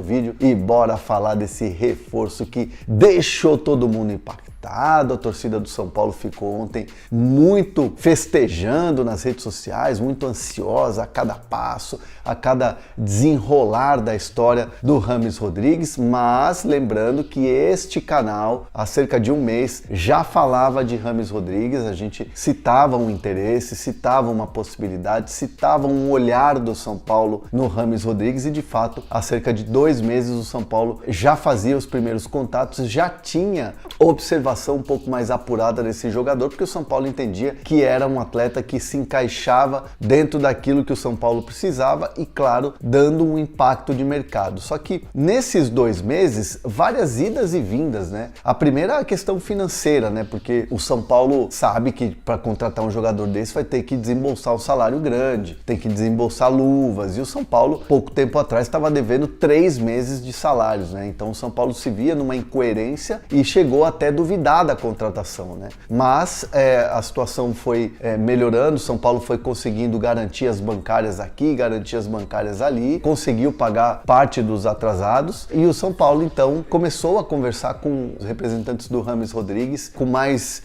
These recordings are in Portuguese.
vídeo e bora falar desse reforço que deixou todo mundo impactado. A torcida do São Paulo ficou ontem muito festejando nas redes sociais, muito ansiosa a cada passo, a cada desenrolar da história do Rames Rodrigues, mas lembrando que este canal, há cerca de um mês, já falava de Rames Rodrigues, a gente citava um interesse, citava uma possibilidade, citava um olhar do São Paulo no Rames Rodrigues e de fato, há cerca de 2 meses o São Paulo já fazia os primeiros contatos, já tinha observação um pouco mais apurada desse jogador, porque o São Paulo entendia que era um atleta que se encaixava dentro daquilo que o São Paulo precisava e, claro, dando um impacto de mercado. Só que nesses 2 meses, várias idas e vindas, né? A primeira é a questão financeira, né? Porque o São Paulo sabe que para contratar um jogador desse vai ter que desembolsar um salário grande, tem que desembolsar luvas, e o São Paulo, pouco tempo atrás, estava devendo 3 meses de salários, né? Então o São Paulo se via numa incoerência e chegou até duvidar da contratação, né? Mas a situação foi melhorando, o São Paulo foi conseguindo garantias bancárias aqui, garantias bancárias ali, conseguiu pagar parte dos atrasados e o São Paulo então começou a conversar com os representantes do Rames Rodrigues com mais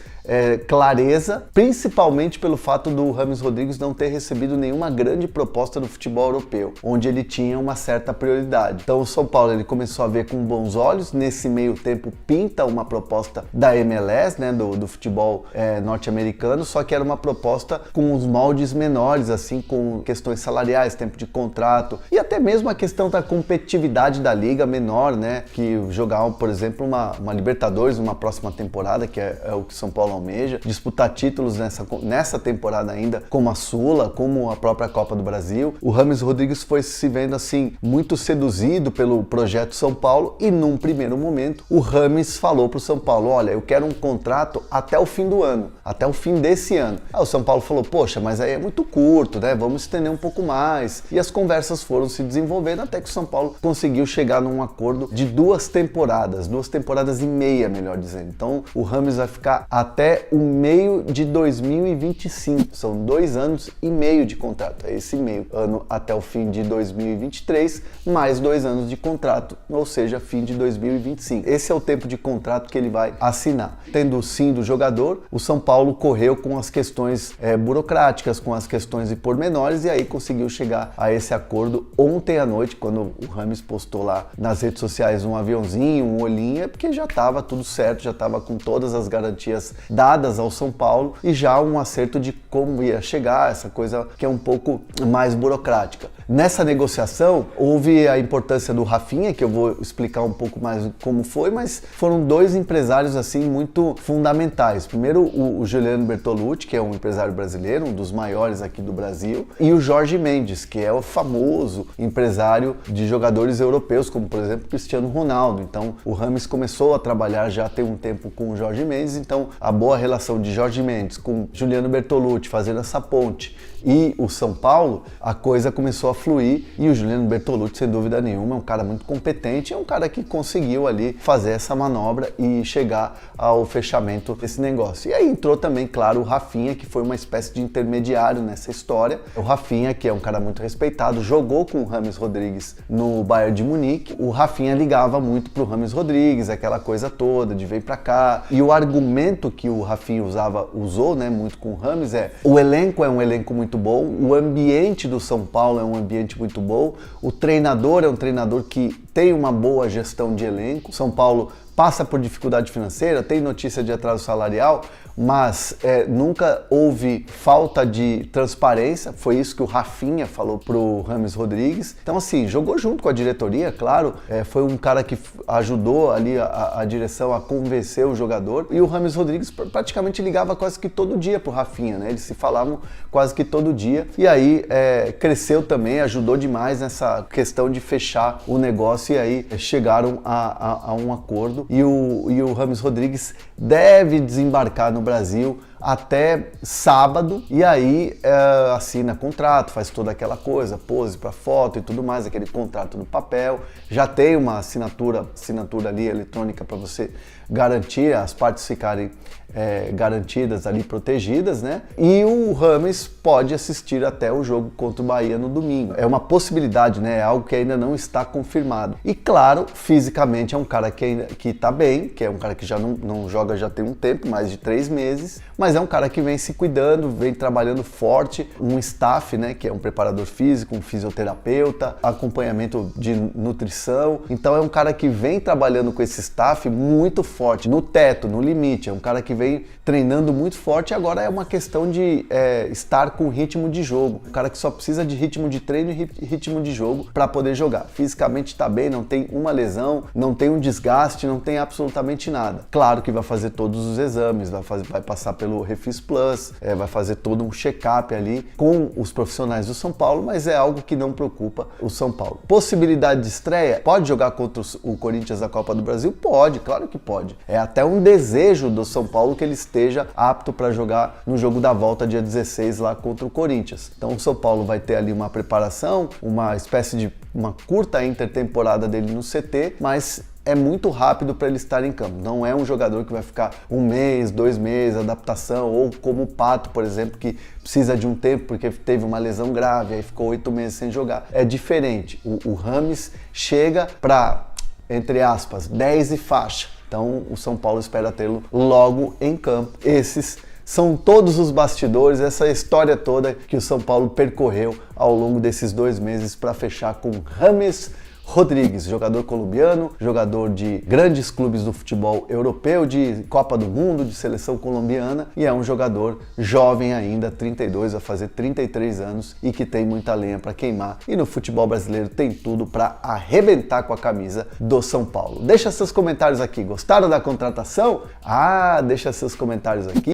clareza, principalmente pelo fato do Rames Rodrigues não ter recebido nenhuma grande proposta do futebol europeu, onde ele tinha uma certa prioridade. Então o São Paulo ele começou a ver com bons olhos, nesse meio tempo pinta uma proposta da MLS, né, do futebol norte-americano, só que era uma proposta com os moldes menores, assim, com questões salariais, tempo de contrato e até mesmo a questão da competitividade da liga menor, né, que jogar, por exemplo, uma Libertadores numa próxima temporada, que é o que São Paulo almeja, disputar títulos nessa temporada ainda, como a Sula, como a própria Copa do Brasil. O Rames Rodrigues foi se vendo assim, muito seduzido pelo projeto São Paulo e num primeiro momento o Rames falou pro São Paulo, olha, eu quero um contrato até o fim do ano, até o fim desse ano. Aí o São Paulo falou, poxa, mas aí é muito curto, né? Vamos estender um pouco mais. E as conversas foram se desenvolvendo até que o São Paulo conseguiu chegar num acordo de 2 temporadas e meia, melhor dizendo. Então o Rames vai ficar até o meio de 2025. São 2 anos e meio de contrato. É esse meio ano até o fim de 2023, mais 2 anos de contrato, ou seja, fim de 2025. Esse é o tempo de contrato que ele vai assinar. Tendo o sim do jogador, o São Paulo correu com as questões burocráticas, com as questões de pormenores e aí conseguiu chegar a esse acordo ontem à noite, quando o Rames postou lá nas redes sociais um aviãozinho, um olhinho, porque já estava tudo certo, já estava com todas as garantias dadas ao São Paulo e já um acerto de como ia chegar, essa coisa que é um pouco mais burocrática. Nessa negociação, houve a importância do Rafinha, que eu vou explicar um pouco mais como foi, mas foram 2 empresários assim muito fundamentais. Primeiro, o Juliano Bertolucci, que é um empresário brasileiro, um dos maiores aqui do Brasil, e o Jorge Mendes, que é o famoso empresário de jogadores europeus, como por exemplo Cristiano Ronaldo. Então, o Rames começou a trabalhar já tem um tempo com o Jorge Mendes, então a boa relação de Jorge Mendes com Juliano Bertolucci fazendo essa ponte e o São Paulo, a coisa começou a fluir e o Juliano Bertolucci, sem dúvida nenhuma, é um cara muito competente, é um cara que conseguiu ali fazer essa manobra e chegar ao fechamento desse negócio. E aí entrou também, claro, o Rafinha, que foi uma espécie de intermediário nessa história. O Rafinha, que é um cara muito respeitado, jogou com o Rames Rodrigues no Bayern de Munique. O Rafinha ligava muito pro Rames Rodrigues, aquela coisa toda de vem pra cá. E o argumento que o Rafinha usou, né, muito com o Rames o elenco é um elenco muito bom, o ambiente do São Paulo é um ambiente muito bom, o treinador é um treinador que tem uma boa gestão de elenco. São Paulo passa por dificuldade financeira, tem notícia de atraso salarial, mas nunca houve falta de transparência, foi isso que o Rafinha falou pro Rames Rodrigues. Então assim, jogou junto com a diretoria, claro, foi um cara que ajudou ali a direção a convencer o jogador, e o Rames Rodrigues praticamente ligava quase que todo dia pro Rafinha, né? Eles se falavam quase que todo dia, e aí cresceu também, ajudou demais nessa questão de fechar o negócio, e aí chegaram a um acordo, e o Rames Rodrigues deve desembarcar no Brasil até sábado, e aí assina contrato, faz toda aquela coisa, pose para foto e tudo mais, aquele contrato no papel, já tem uma assinatura ali eletrônica para você garantir as partes ficarem garantidas ali, protegidas, né? E o Rames pode assistir até o jogo contra o Bahia no domingo. É uma possibilidade, né? É algo que ainda não está confirmado. E claro, fisicamente é um cara que tá bem, que é um cara que já não joga já tem um tempo, mais de 3 meses, mas é um cara que vem se cuidando, vem trabalhando forte, um staff, né? Que é um preparador físico, um fisioterapeuta, acompanhamento de nutrição. Então é um cara que vem trabalhando com esse staff muito forte, no teto, no limite. É um cara que vem treinando muito forte, agora é uma questão de estar com ritmo de jogo. O cara que só precisa de ritmo de treino e ritmo de jogo para poder jogar. Fisicamente está bem, não tem uma lesão, não tem um desgaste, não tem absolutamente nada. Claro que vai fazer todos os exames, vai passar pelo Refis Plus, vai fazer todo um check-up ali com os profissionais do São Paulo, mas é algo que não preocupa o São Paulo. Possibilidade de estreia? Pode jogar contra o Corinthians na Copa do Brasil? Pode, claro que pode. É até um desejo do São Paulo que ele esteja apto para jogar no jogo da volta dia 16 lá contra o Corinthians. Então o São Paulo vai ter ali uma preparação, uma espécie de uma curta intertemporada dele no CT, mas é muito rápido para ele estar em campo. Não é um jogador que vai ficar 1 mês, 2 meses, adaptação, ou como o Pato, por exemplo, que precisa de um tempo porque teve uma lesão grave, aí ficou 8 meses sem jogar. É diferente. O Rames chega para, entre aspas, 10 e faixa. Então o São Paulo espera tê-lo logo em campo. Esses são todos os bastidores, essa história toda que o São Paulo percorreu ao longo desses 2 meses para fechar com Rames Rodrigues, jogador colombiano, jogador de grandes clubes do futebol europeu, de Copa do Mundo, de seleção colombiana, e é um jogador jovem ainda, 32, vai fazer 33 anos e que tem muita lenha para queimar. E no futebol brasileiro tem tudo para arrebentar com a camisa do São Paulo. Deixa seus comentários aqui. Gostaram da contratação? Deixa seus comentários aqui